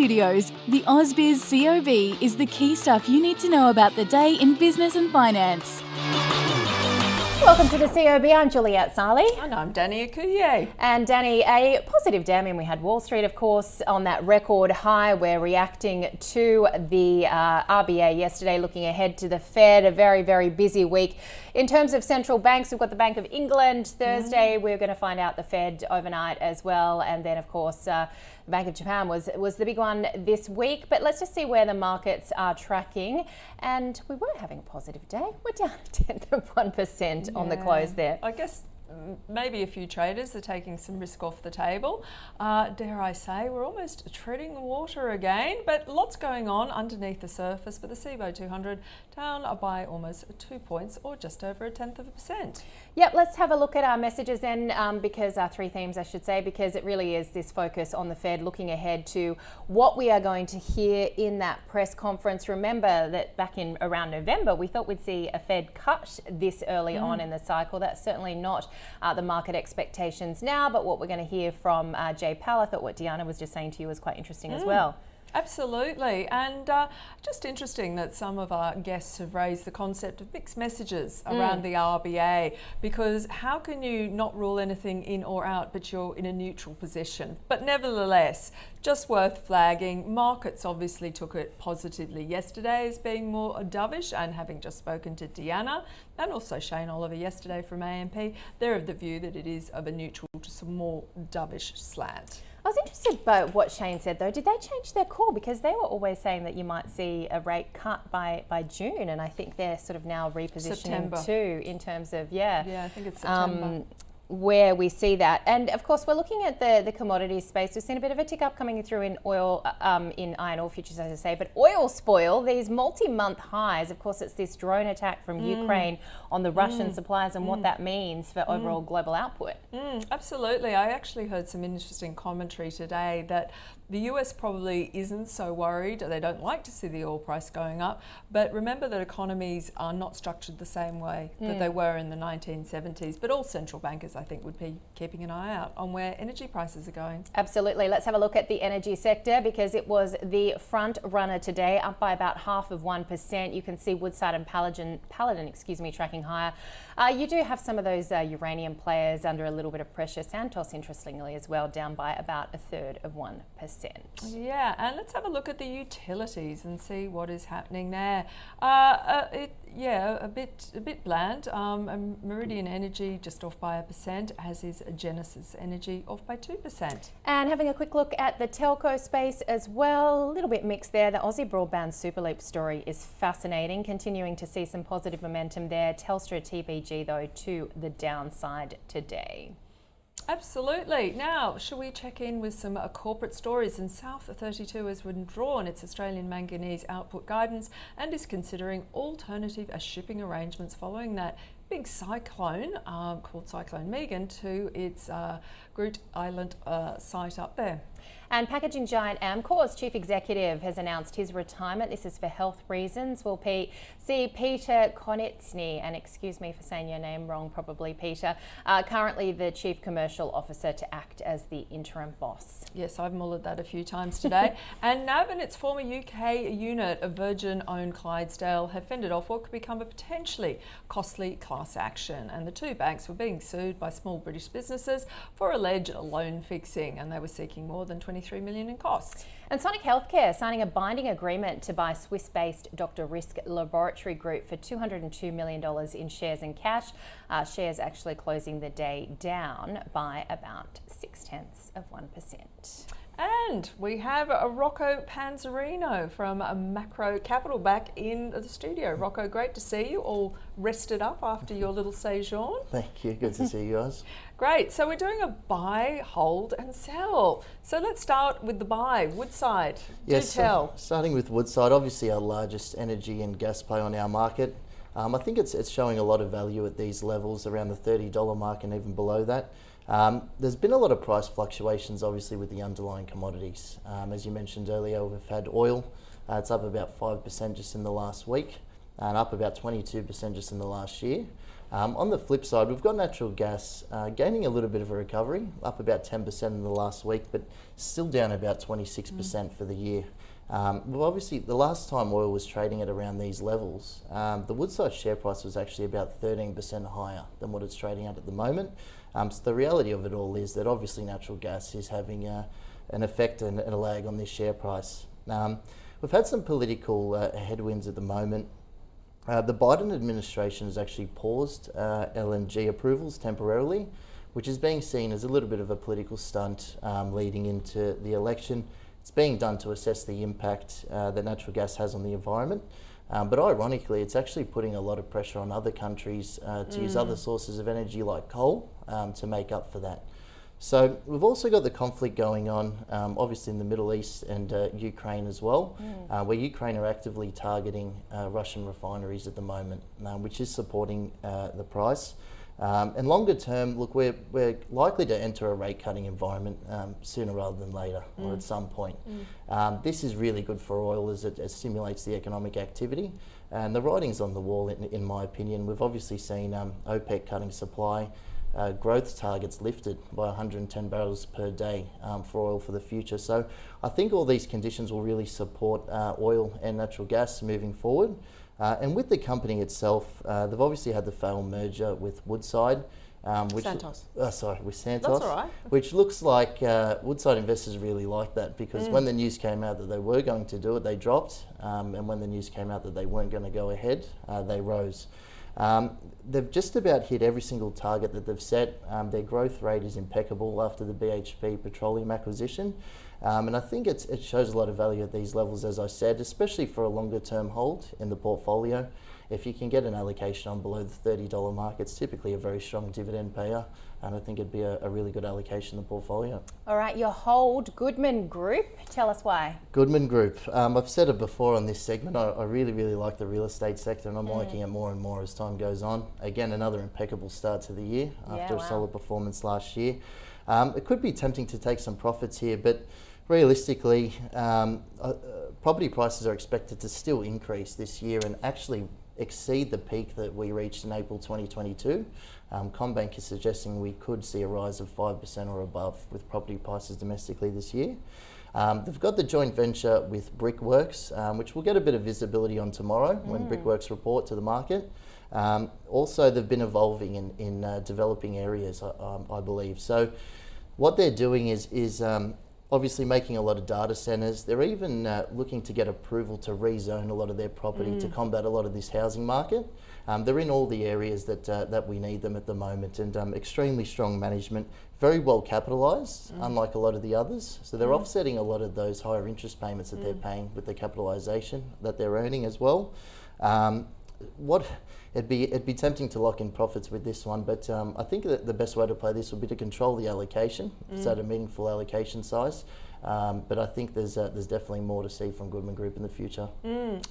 Studios, the ausbiz COB is the key stuff you need to know about the day in business and finance. Welcome to the COB. I'm Juliette Sarli. And I'm Danny Akuye. And Danny, a positive day. I mean, we had Wall Street, of course, on that record high. We're reacting to the RBA yesterday, looking ahead to the Fed, a very, very busy week. In terms of central banks, we've got the Bank of England Thursday. We're going to find out the Fed overnight as well. And then, of course, the Bank of Japan was the big one this week. But let's just see where the markets are tracking. And we were having a positive day. We're down a tenth of 1% on the close there. I guess maybe a few traders are taking some risk off the table. Dare I say, we're almost treading water again, but lots going on underneath the surface. But the CBO 200 down by almost 2 points, or just over a tenth of a percent. Yep, let's have a look at our messages then, because our three themes, I should say, because it really is this focus on the Fed, looking ahead to what we are going to hear in that press conference. Remember that back in around November, we thought we'd see a Fed cut this early on in the cycle. That's certainly not the market expectations now, but what we're going to hear from Jay Powell. I thought what Deanna was just saying to you was quite interesting as well. Absolutely, and just interesting that some of our guests have raised the concept of mixed messages around the RBA, because how can you not rule anything in or out, but you're in a neutral position? But nevertheless, just worth flagging, markets obviously took it positively yesterday as being more dovish, and having just spoken to Deanna and also Shane Oliver yesterday from AMP, they're of the view that it is of a neutral to some more dovish slant. I was interested by what Shane said though. Did they change their call? Because they were always saying that you might see a rate cut by June, and I think they're sort of now repositioning September too in terms of I think it's September. Where we see that. And of course, we're looking at the commodities space. We've seen a bit of a tick up coming through in oil, in iron ore futures, as I say, but oil spoil, these multi-month highs. Of course, it's this drone attack from Ukraine on the Russian suppliers and what that means for overall global output. Absolutely. I actually heard some interesting commentary today that the US probably isn't so worried. They don't like to see the oil price going up, but remember that economies are not structured the same way that they were in the 1970s, but all central bankers, I think, would be keeping an eye out on where energy prices are going. Absolutely. Let's have a look at the energy sector, because it was the front runner today, up by about 0.5%. You can see Woodside and Paladin, tracking higher. You do have some of those uranium players under a little bit of pressure. Santos, interestingly, as well, down by about 1/3 of 1%. Yeah, and let's have a look at the utilities and see what is happening there. A bit bland. Meridian Energy just off by 1%, as is Genesis Energy off by 2%. And having a quick look at the telco space as well, a little bit mixed there. The Aussie Broadband Superleap story is fascinating, continuing to see some positive momentum there. Telstra TPG, though, to the downside today. Absolutely. Now, shall we check in with some corporate stories? And South 32 has withdrawn its Australian manganese output guidance and is considering alternative shipping arrangements following that big cyclone called Cyclone Megan to its Groote Eylandt site up there. And packaging giant Amcor's chief executive has announced his retirement. This is for health reasons. We'll see Peter Konitsny, and excuse me for saying your name wrong, probably Peter, currently the chief commercial officer, to act as the interim boss. Yes, I've mullered that a few times today. And NAB and its former UK unit of Virgin-owned Clydesdale have fended off what could become a potentially costly class action. And the two banks were being sued by small British businesses for alleged loan fixing, and they were seeking more than 23 million in costs. And Sonic Healthcare signing a binding agreement to buy Swiss-based Dr. Risk Laboratory Group for $202 million in shares and cash. Shares actually closing the day down by about 0.6%. And we have Rocco Panzerino from Macro Capital back in the studio. Rocco, great to see you, all rested up after your little séjour. Thank you, good to see you guys. Great, so we're doing a buy, hold and sell. So let's start with the buy, Woodside. Yes, do tell. Starting with Woodside, obviously our largest energy and gas play on our market. I think it's showing a lot of value at these levels, around the $30 mark and even below that. There's been a lot of price fluctuations, obviously, with the underlying commodities. As you mentioned earlier, we've had oil. It's up about 5% just in the last week. and up about 22% just in the last year. On the flip side, we've got natural gas gaining a little bit of a recovery, up about 10% in the last week, but still down about 26% for the year. Well, obviously, the last time oil was trading at around these levels, the Woodside share price was actually about 13% higher than what it's trading at the moment. So the reality of it all is that obviously natural gas is having an effect and a lag on this share price. We've had some political headwinds at the moment. The Biden administration has actually paused LNG approvals temporarily, which is being seen as a little bit of a political stunt leading into the election. It's being done to assess the impact that natural gas has on the environment. But ironically, it's actually putting a lot of pressure on other countries to use other sources of energy like coal to make up for that. So we've also got the conflict going on, obviously in the Middle East and Ukraine as well, where Ukraine are actively targeting Russian refineries at the moment, which is supporting the price. And longer term, look, we're likely to enter a rate cutting environment sooner rather than later, or at some point. This is really good for oil as it stimulates the economic activity. And the writing's on the wall, in my opinion. We've obviously seen OPEC cutting supply. Growth targets lifted by 110 barrels per day for oil for the future. So I think all these conditions will really support oil and natural gas moving forward. And with the company itself, they've obviously had the failed merger with Woodside. With Santos. That's all right. Which looks like Woodside investors really like that, because when the news came out that they were going to do it, they dropped. And when the news came out that they weren't going to go ahead, they rose. They've just about hit every single target that they've set. Their growth rate is impeccable after the BHP Petroleum acquisition. And I think it shows a lot of value at these levels, as I said, especially for a longer term hold in the portfolio. If you can get an allocation on below the $30 mark, it's typically a very strong dividend payer, and I think it'd be a really good allocation in the portfolio. All right, your hold, Goodman Group. Tell us why. Goodman Group. I've said it before on this segment, I really, really like the real estate sector, and I'm liking it more and more as time goes on. Again, another impeccable start to the year after a solid performance last year. It could be tempting to take some profits here, but realistically, property prices are expected to still increase this year and actually exceed the peak that we reached in April 2022. CommBank is suggesting we could see a rise of 5% or above with property prices domestically this year. They've got the joint venture with Brickworks, which we'll get a bit of visibility on tomorrow when Brickworks report to the market. Also, they've been evolving in developing areas, I believe. So what they're doing is obviously making a lot of data centres. They're even looking to get approval to rezone a lot of their property to combat a lot of this housing market. They're in all the areas that we need them at the moment, and extremely strong management, very well capitalised, unlike a lot of the others. So they're offsetting a lot of those higher interest payments that they're paying with the capitalisation that they're earning as well. It'd be tempting to lock in profits with this one, but I think that the best way to play this would be to control the allocation, if it's at a meaningful allocation size. But I think there's definitely more to see from Goodman Group in the future.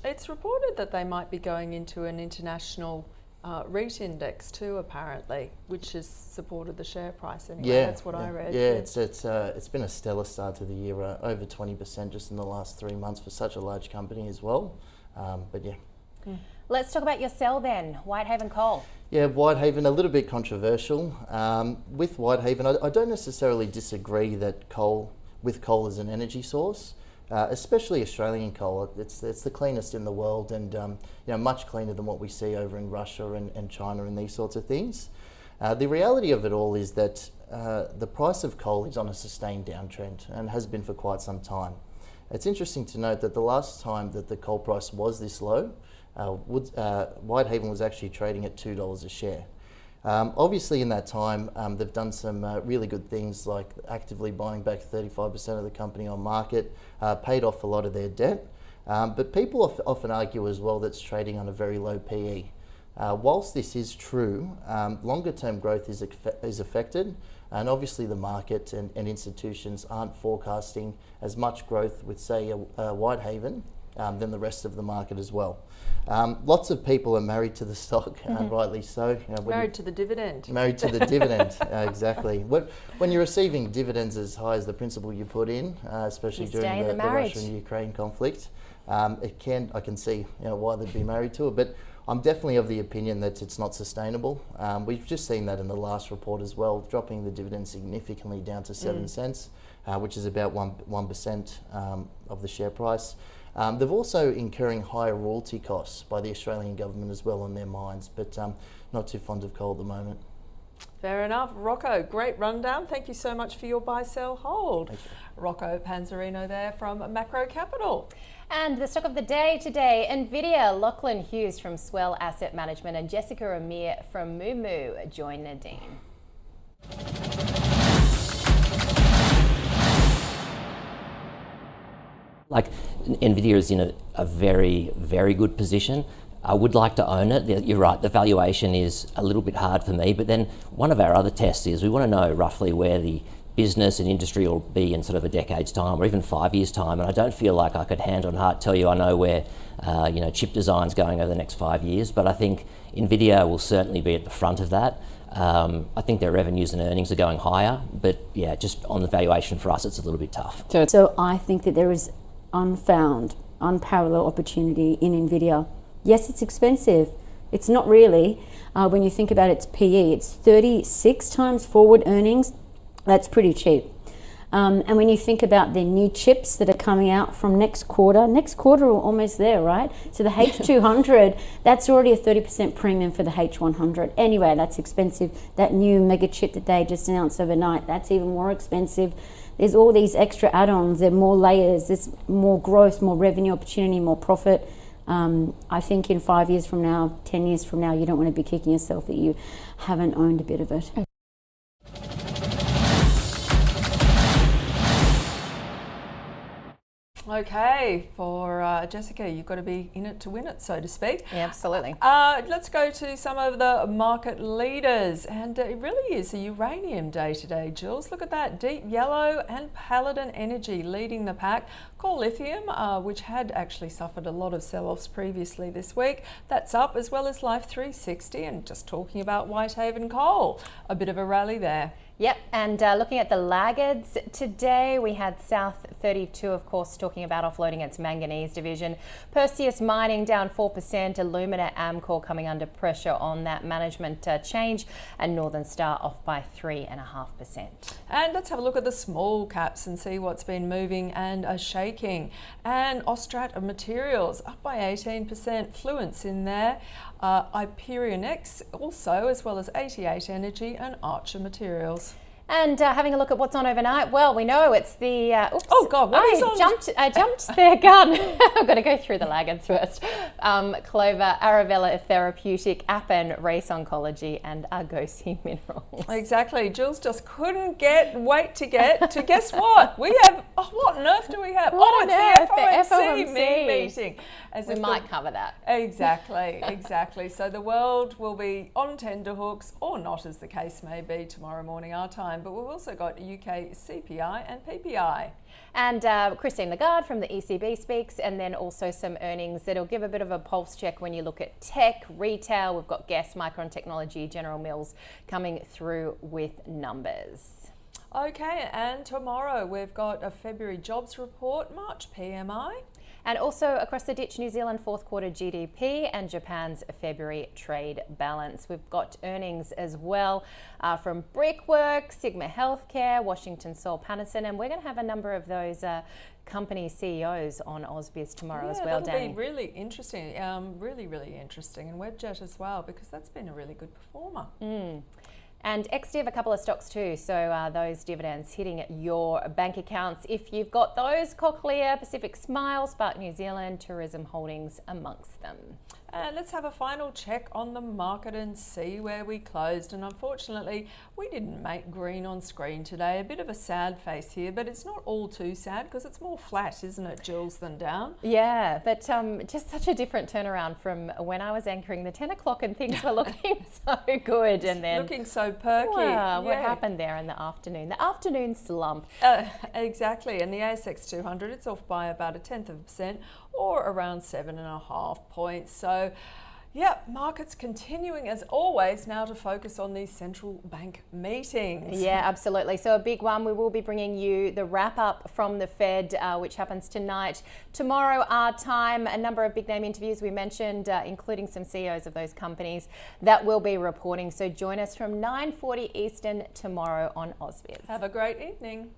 It's reported that they might be going into an international REIT index too, apparently, which has supported the share price anyway. That's what I read. Yeah, it's been a stellar start to the year, over 20% just in the last 3 months for such a large company as well. But yeah. Let's talk about your sell then, Whitehaven Coal. Yeah, Whitehaven, a little bit controversial. With Whitehaven, I don't necessarily disagree that coal as an energy source, especially Australian coal. It's the cleanest in the world, and much cleaner than what we see over in Russia and China and these sorts of things. The reality of it all is that the price of coal is on a sustained downtrend and has been for quite some time. It's interesting to note that the last time that the coal price was this low, Whitehaven was actually trading at $2 a share. Obviously in that time, they've done some really good things, like actively buying back 35% of the company on market, paid off a lot of their debt. But people often argue as well that's trading on a very low PE. Whilst this is true, longer term growth is affected, and obviously the market and institutions aren't forecasting as much growth with, say, Whitehaven than the rest of the market as well. Lots of people are married to the stock, and rightly so. Married to the dividend. Married to the dividend, exactly. When you're receiving dividends as high as the principal you put in, especially during the Russia and Ukraine conflict, I can see why they'd be married to it, but I'm definitely of the opinion that it's not sustainable. We've just seen that in the last report as well, dropping the dividend significantly down to 7 cents, which is about 1% of the share price. They've also incurring higher royalty costs by the Australian government as well on their mines, but not too fond of coal at the moment. Fair enough. Rocco, great rundown. Thank you so much for your buy, sell, hold. Rocco Panzarino there from Macro Capital. And the stock of the day today, NVIDIA, Lachlan Hughes from Swell Asset Management and Jessica Amir from Moo join Nadine. Like NVIDIA is in a very, very good position. I would like to own it. You're right, the valuation is a little bit hard for me, but then one of our other tests is we want to know roughly where the business and industry will be in sort of a decade's time or even 5 years' time, and I don't feel like I could hand on heart tell you I know where chip design's going over the next 5 years, but I think NVIDIA will certainly be at the front of that. I think their revenues and earnings are going higher, but yeah, just on the valuation for us, it's a little bit tough. So I think that there is unparalleled opportunity in NVIDIA. Yes, it's expensive. It's not really. When you think about its PE, it's 36 times forward earnings. That's pretty cheap. And when you think about the new chips that are coming out from next quarter we're almost there, right? So the H200, that's already a 30% premium for the H100. Anyway, that's expensive. That new mega chip that they just announced overnight, that's even more expensive. There's all these extra add-ons, there are more layers, there's more growth, more revenue opportunity, more profit. I think in 5 years from now, 10 years from now, you don't want to be kicking yourself that you haven't owned a bit of it. Okay, for Jessica, you've got to be in it to win it, so to speak. Yeah, absolutely. Let's go to some of the market leaders, and it really is a uranium day today, Jules. Look at that, Deep Yellow and Paladin Energy leading the pack. Core Lithium, which had actually suffered a lot of sell-offs previously this week, that's up, as well as Life 360, and just talking about Whitehaven Coal, a bit of a rally there. Yep, and looking at the laggards today, we had South 32, of course, talking about offloading its manganese division. Perseus Mining down 4%, Alumina Amcor coming under pressure on that management change, and Northern Star off by 3.5%. And let's have a look at the small caps and see what's been moving and shaking. And Austrat Materials up by 18%, Fluence in there. Iperionex also, as well as 88 Energy and Archer Materials. And having a look at what's on overnight, well, we know it's the... oops, oh God, what is on? I jumped their gun. I've got to go through the laggards first. Clover, Aravella Therapeutic, Appen, Race Oncology, and Argosy Minerals. Exactly. Jules just couldn't wait to guess what? We have, what on earth do we have? It's the FOMC meeting. We might cover that. Exactly. So the world will be on tenterhooks, or not, as the case may be, tomorrow morning our time. But we've also got UK CPI and PPI. And Christine Lagarde from the ECB speaks, and then also some earnings that'll give a bit of a pulse check when you look at tech, retail. We've got Guess, Micron Technology, General Mills coming through with numbers. Okay, and tomorrow we've got a February jobs report, March PMI. And also across the ditch, New Zealand fourth quarter GDP and Japan's February trade balance. We've got earnings as well from Brickworks, Sigma Healthcare, Washington Soul Pattinson, and we're going to have a number of those company CEOs on AusBiz tomorrow as well, Danny. That'll be really interesting, really interesting, and Webjet as well, because that's been a really good performer. And ex-div, a couple of stocks too. So those dividends hitting your bank accounts. If you've got those, Cochlear, Pacific Smile, Spark New Zealand, Tourism Holdings amongst them. And let's have a final check on the market and see where we closed. And unfortunately, we didn't make green on screen today. A bit of a sad face here, but it's not all too sad because it's more flat, isn't it, Jules, than down? Yeah, but just such a different turnaround from when I was anchoring the 10 o'clock and things were looking so good. And then looking so perky. Wow, what happened there in the afternoon? The afternoon slump. Exactly. And the ASX 200, it's off by about 0.1%, or around 7.5 points. So Yep, markets continuing as always now to focus on these central bank meetings. Yeah, absolutely. So a big one. We will be bringing you the wrap up from the Fed, which happens tonight. Tomorrow, our time, a number of big name interviews we mentioned, including some CEOs of those companies that will be reporting. So join us from 9:40 Eastern tomorrow on ausbiz. Have a great evening.